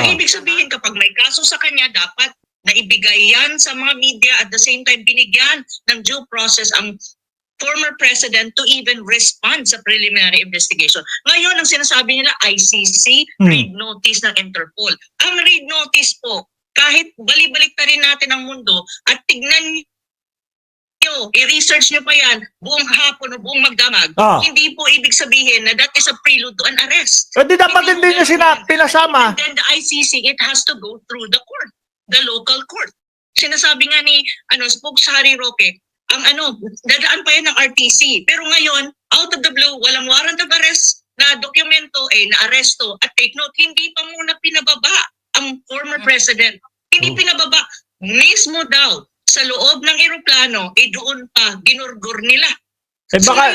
So ibig sabihin, kapag may kaso sa kanya, dapat naibigay yan sa mga media, at the same time binigyan ng due process ang former president to even respond sa preliminary investigation. Ngayon, ang sinasabi nila, ICC, read notice ng Interpol. Ang read notice po, kahit balik-balik na rin natin ang mundo at tignan nyo, i-research nyo pa yan, buong hapon o buong magdamag, hindi po ibig sabihin na that is a prelude to an arrest. Hindi dapat hindi niya pinasama. And then the ICC, it has to go through the court, the local court. Sinasabi nga ni Spokesari Roque, dadaan pa yan ng RTC. Pero ngayon, out of the blue, walang warrant of arrest na dokumento, na-aresto. At take note, hindi pa muna pinababa ang former president. Hindi pinababa. Mismo daw, sa loob ng eroplano, doon pa, ginurgur nila.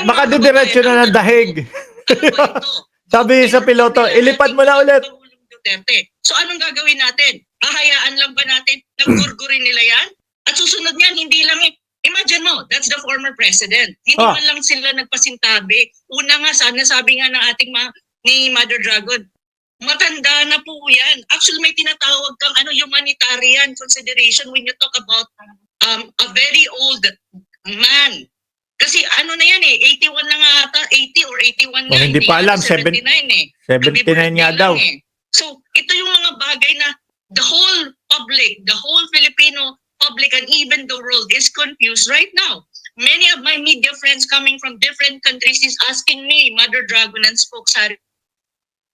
Baka didiretso na ng dahig. Sabi sa piloto, ilipad mo na ulit. So anong gagawin natin? Hahayaan lang ba natin naggurgurin nila yan? At susunod niyan, hindi lang imagine mo, that's the former president. Hindi man lang sila nagpasintabi. Una nga, sana sabi nga ng ating ni Mother Dragon, matanda na po yan. Actually, may tinatawag kang humanitarian consideration when you talk about a very old man. Kasi na yan 81 na nga ata, 80 or 81 na. Hindi pa alam, 79 79 nga daw. So, ito yung mga bagay na the whole public, the whole Filipino public and even the world is confused right now. Many of my media friends coming from different countries is asking me, Mother Dragon and Spokesari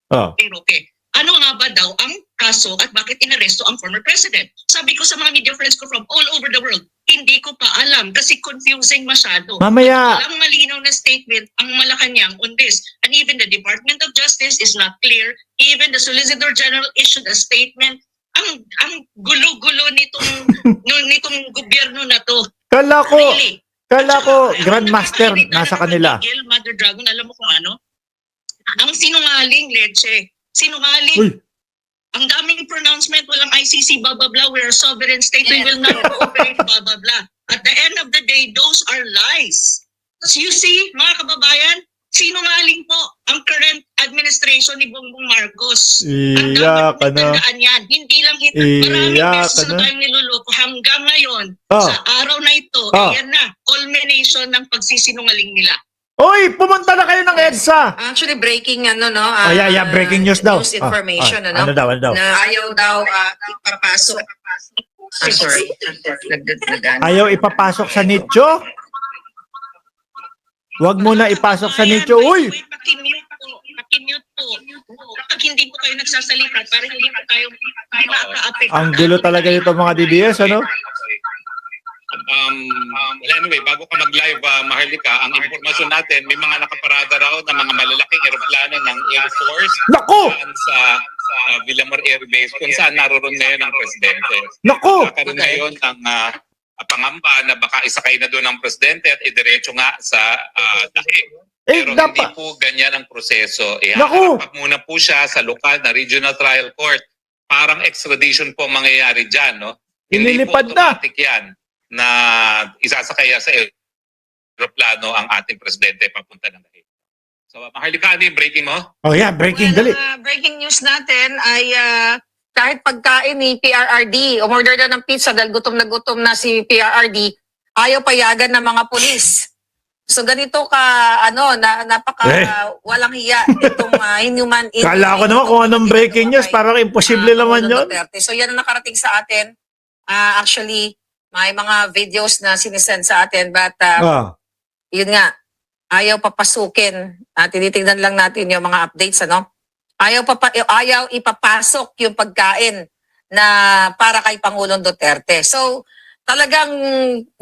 Roque, ano nga ba daw ang kaso at bakit inaresto ang former president? Sabi ko sa mga media friends ko from all over the world, hindi ko pa alam kasi confusing masyado. Mamaya. Walang malinaw na statement ang Malacanang on this. And even the Department of Justice is not clear. Even the Solicitor General issued a statement. Ang gulo-gulo nitong gobyerno na to. Kala ko Grandmaster nasa kanila. Mother Dragon, alam mo kung ano? Ang sinungaling, Leche. Sinungaling. Uy. Ang daming pronouncement, walang ICC, blah, blah, blah. We're a sovereign state. We will not cooperate, blah, blah, blah. At the end of the day, those are lies. So you see, mga kababayan, sinungaling po ang current administration ni Bongbong Marcos. Ang dapat matandaan yan. Hindi lang ito. Maraming beses na tayong niluloko hanggang ngayon. Sa araw na ito, ayan na, culmination ng pagsisinungaling nila. Oy, pumunta na kayo ng EDSA. Actually, breaking breaking news daw. News information, Ano daw? Na ayaw daw ipapasok. Sorry. Ayaw ipapasok sa nicho? Huwag mo na ipasok sa nicho. Uy! Pakimute po. Kapag hindi po kayo nagsasalita, parang hindi po tayo maka-affect. Ang gulo talaga nito mga DDS, ano? Anyway, bago ka mag-live, Maharlika, ang impormasyon natin, may mga nakaparada raw na mga malalaking eroplano ng Air Force sa Villamor Air Base kung saan naroon ngayon ang presidente. Nagkakaroon ngayon ng pangamba na baka isakay na doon ang presidente at idiretso nga sa dahig. Pero hindi po ganyan ang proseso. Haharap muna po siya sa lokal na regional trial court. Parang extradition po mangyayari dyan, no? Hindi po automatic yan na isasakay sa aeroplano ang ating presidente papunta ng dahig. So, Maharlika, ano yung breaking mo? Oh yeah, breaking, dali. Breaking news natin ay kahit pagkain ni PRRD, umorder na ng pizza dahil gutom na si PRRD, ayaw payagan ng mga pulis. So ganito ka, napaka walang hiya itong inhuman. Kala ko naman kung anong breaking news, parang imposible naman yun. So yan ang nakarating sa atin. Actually, may mga videos na sinisend sa atin, but yun nga, ayaw papasukin. Tinitingnan lang natin yung mga updates, ayaw ipapasok yung pagkain na para kay Pangulong Duterte. So, talagang...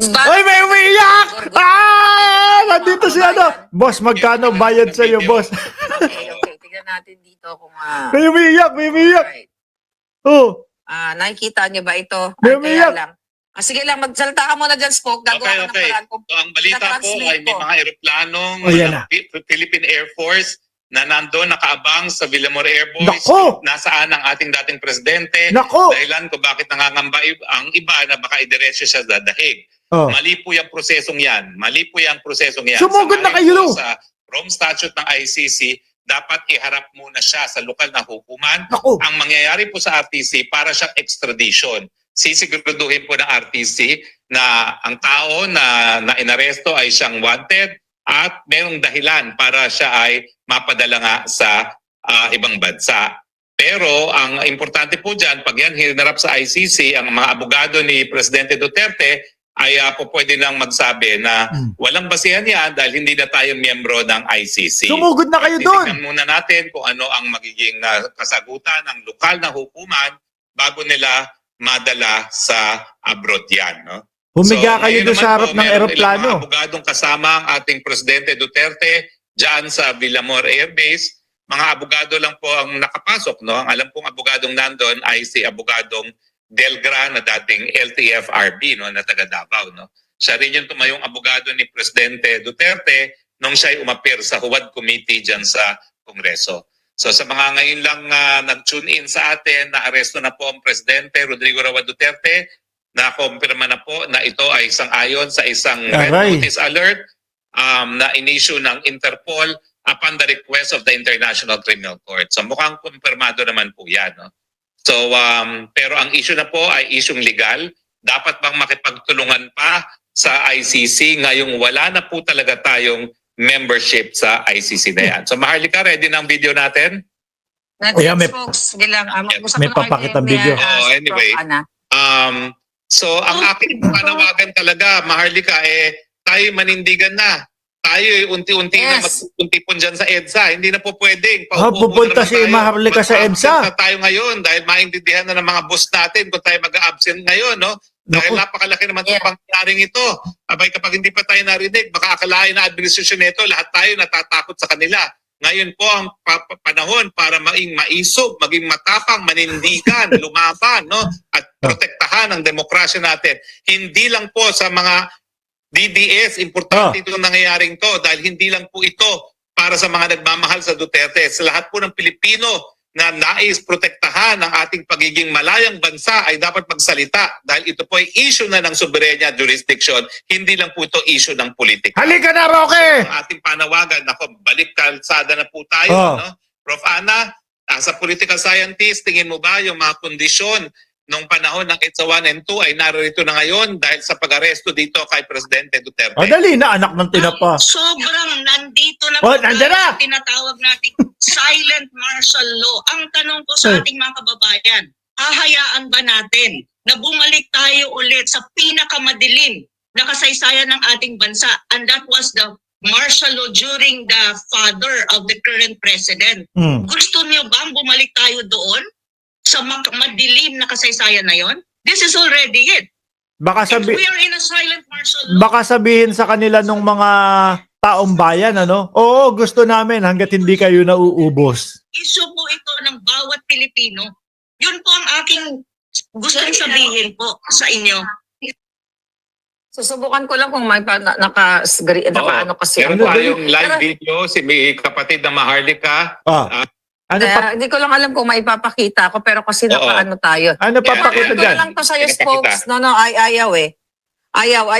Oy, may umiiyak! Nandito si Boss, magkano bayad sa iyo, boss? Okay. Tignan natin dito kung... May umiiyak! Right. Oh. Nakikita niyo ba ito? May umiiyak! Lang. Sige lang, magsalita ka muna dyan, Spoke. Gagawa Okay. So, ang balita po ay may mga eroplanong Philippine Air Force na nandoon nakaabang sa Villamor Air Base. Nasaan ang ating dating presidente? Dahilan kung bakit nangangamba ang iba na baka idiretso siya sa dahig. Mali po yung prosesong yan. Sumugod na kayo! Sa Rome Statute ng ICC, dapat iharap muna siya sa lokal na hukuman. Naku. Ang mangyayari po sa RTC para siyang extradition. Sisiguraduhin po ng RTC na ang tao na inaresto ay siyang wanted at mayroong dahilan para siya ay mapadala nga sa ibang bansa. Pero ang importante po dyan, pag yan hinarap sa ICC, ang mga abogado ni Presidente Duterte ay po pwede lang magsabi na walang basihan yan dahil hindi na tayo miyembro ng ICC. Sumugod na kayo doon. Titignan muna natin kung ano ang magiging kasagutan ng lokal na hukuman bago nila madala sa abroad yan. No? Humiga kayo ngayon doon sa naman harap po, ng meron eroplano. ilang mga abogadong kasama ang ating Presidente Duterte dyan sa Villamor Air Base. Mga abogado lang po ang nakapasok. No? Ang alam pong abogadong nandun ay si abogadong Delgra na dating LTFRB no, na taga Davao. No? Siya rin yung tumayong abogado ni Presidente Duterte nung siya'y umapir sa Huwad Committee dyan sa Kongreso. So sa mga ngayon lang nag-tune in sa atin, na aresto na po ang Presidente Rodrigo Roa Duterte, na-confirma na po na ito ay sang-ayon sa isang red Aray. notice alert na in-issue ng Interpol upon the request of the International Criminal Court. So mukhang kumpirmado naman po yan. No? So, pero ang issue na po ay isyung legal. Dapat bang makipagtulungan pa sa ICC ngayong wala na po talaga tayong membership sa ICC na yan. So, Maharlika, ready na ang video natin? Ayan, may- Folks, bilang, may papakitang video. Oh, anyway. So, ang aking panawagan talaga, Maharlika, tayo manindigan na. Tayo unti-unti na magpuntipon dyan sa EDSA. Hindi na po pwedeng. Pupunta si Maharlika sa EDSA. Na tayo ngayon dahil maintindihan na ng mga boss natin kung tayo mag-absent ngayon. No? Dahil napakalaki naman itong pangyayaring ito. Abay, kapag hindi pa tayo narinig, baka akalain na administrasyon nito, lahat tayo natatakot sa kanila. Ngayon po ang panahon para maging maisog, maging matapang, manindigan, lumaban, no? At protektahan ang demokrasya natin. Hindi lang po sa mga DDS, importante itong nangyayaring to dahil hindi lang po ito para sa mga nagmamahal sa Duterte. Sa lahat po ng Pilipino na nais protektahan ang ating pagiging malayang bansa ay dapat magsalita dahil ito po ay issue na ng soberenya jurisdiction, hindi lang po ito issue ng politika. Halika na, Roque! So, ang ating panawagan, balik kalsada na po tayo. No? Prof. Ana, as a political scientist, tingin mo ba yung mga kondisyon nung panahon ng EDSA 1 and 2 ay narito na ngayon dahil sa pag-aresto dito kay Presidente Duterte? Dali na, anak ng tinapa. Sobrang nandito na nandiyan na! tinatawag nating silent martial law. Ang tanong ko sa ating mga kababayan, hahayaan ba natin na bumalik tayo ulit sa pinakamadilim na kasaysayan ng ating bansa? And that was the martial law during the father of the current president. Gusto niyo bang bumalik tayo doon? Sa madilim na kasaysayan na yon? This is already it. Baka If we are in a silent martial law, baka sabihin sa kanila nung mga taong bayan, oo, gusto namin hanggat hindi kayo nauubos. issue po ito ng bawat Pilipino. Yun po ang aking gustong sabihin po sa inyo. Susubukan ko lang kung may naka-ano kasi. Meron tayong live video, si may kapatid na Maharlika. Hindi ko lang alam kung maipapakita ko pero kasi nakaano tayo. Ano papakita Ito dyan? lang to sa'yo, spokes. Ayaw eh. Ayaw.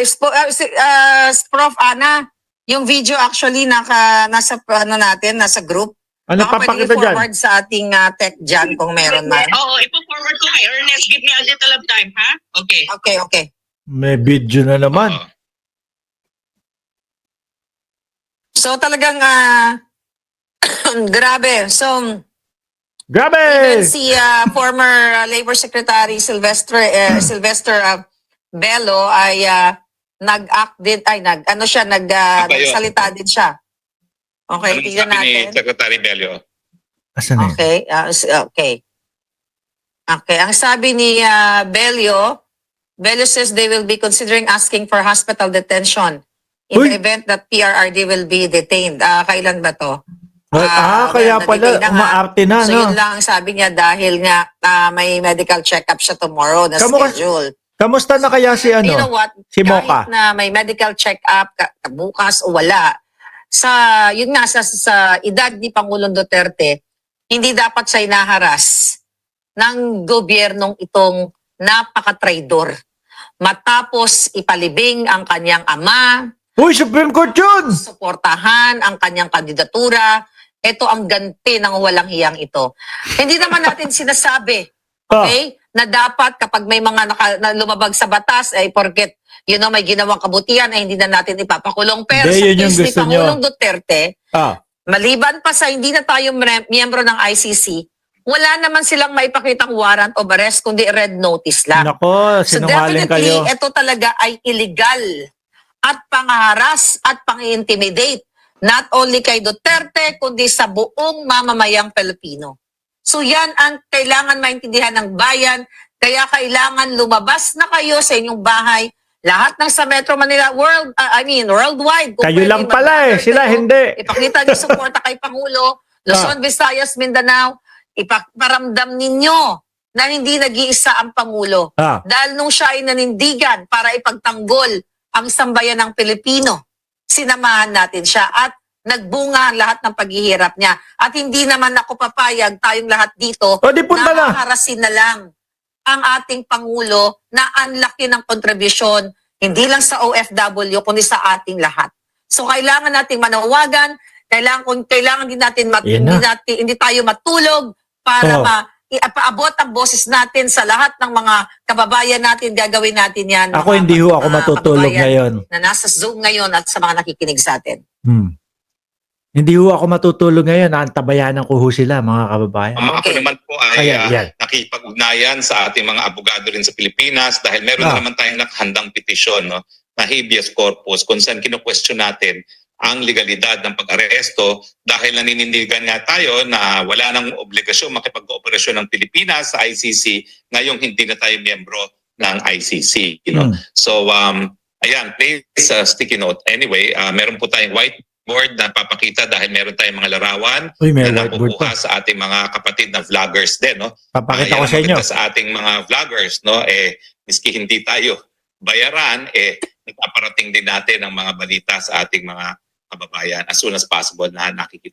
Prof. Ana, yung video actually nasa nasa group. Ano papakita dyan? forward sa ating tech dyan kung meron man. Oo, ipo-forward ko kay Ernest. Give me a little of time, ha? Okay. Okay. May video na naman. So talagang grabe. So Grabe! even si former Labor Secretary Sylvester Bello ay nag-act din nagsalita din siya. Okay, Anong tingnan sabi ni natin. Secretary Bello? Asan na yun? Okay, ang sabi ni Bello says they will be considering asking for hospital detention in the event that PRRD will be detained. Kailan ba to? Kaya pala, umaarte na, So no? yun lang ang sabi niya dahil nga may medical check-up siya tomorrow na schedule. Kamusta na kaya si You know what? si Mocha? Kahit na may medical check-up bukas o wala, sa edad ni Pangulong Duterte, hindi dapat siya inaharas ng gobyernong itong napaka-traidor. Matapos ipalibing ang kanyang ama, Uy, Supreme Court yun! suportahan ang kanyang kandidatura, ito ang ganti ng walang hiyang ito. Hindi naman natin sinasabi, okay, na dapat kapag may mga na lumabag sa batas, ay porket, may ginawang kabutihan, ay hindi na natin ipapakulong. Pero Hindi, sa yun yung case ni gusto nyo. Pangulong Duterte, maliban pa sa hindi na tayo miyembro ng ICC, wala naman silang maipakitang warrant of arrest, kundi red notice lang. Nako, So sinungaling definitely, kayo. ito talaga ay illegal at pangaharas at pang-intimidate. Not only kay Duterte, kundi sa buong mamamayang Pilipino. So yan ang kailangan maintindihan ng bayan. Kaya kailangan lumabas na kayo sa inyong bahay. Lahat ng sa Metro Manila, worldwide. Kung Kayo pwede lang pala mag-gather sila kayo, hindi. Ipakita niyo suporta kay Pangulo, Luzon, Visayas, Mindanao. Iparamdam ninyo na hindi nag-iisa ang Pangulo. Dahil nung siya ay nanindigan para ipagtanggol ang sambayan ng Pilipino, sinamahan natin siya at nagbunga ang lahat ng paghihirap niya. At hindi naman ako papayag, tayong lahat dito, Di punta na. harasin na lang ang ating Pangulo na ang laki ng kontribusyon, hindi lang sa OFW, kundi sa ating lahat. So kailangan nating manawagan, kailangan din natin, hindi tayo matulog para paabot ang boses natin sa lahat ng mga kababayan natin. Gagawin natin yan. Ako hindi ho ako matutulog ngayon. Na nasa Zoom ngayon at sa mga nakikinig sa atin. Hindi ho ako matutulog ngayon. Antabayanan ko ho sila, mga kababayan. Ako naman po ay Ayan. nakipag-ugnayan sa ating mga abogado rin sa Pilipinas dahil meron na naman tayong nakahandang petisyon, no, na habeas corpus kung saan kinu-question natin ang legalidad ng pag-aresto dahil naninindigan nga tayo na wala nang obligasyon makipag-kooperasyon ng Pilipinas sa ICC ngayong hindi na tayo miyembro ng ICC. So, ayan, please sticky note. Anyway, meron po tayong whiteboard na papakita dahil meron tayong mga larawan May na whiteboard nakukuha sa ating mga kapatid na vloggers din. No? Papakita ko sa inyo. Sa ating mga vloggers, no? Miski hindi tayo bayaran, nagpaparating din natin ang mga balita sa ating mga kababayan as soon as possible na nakikita.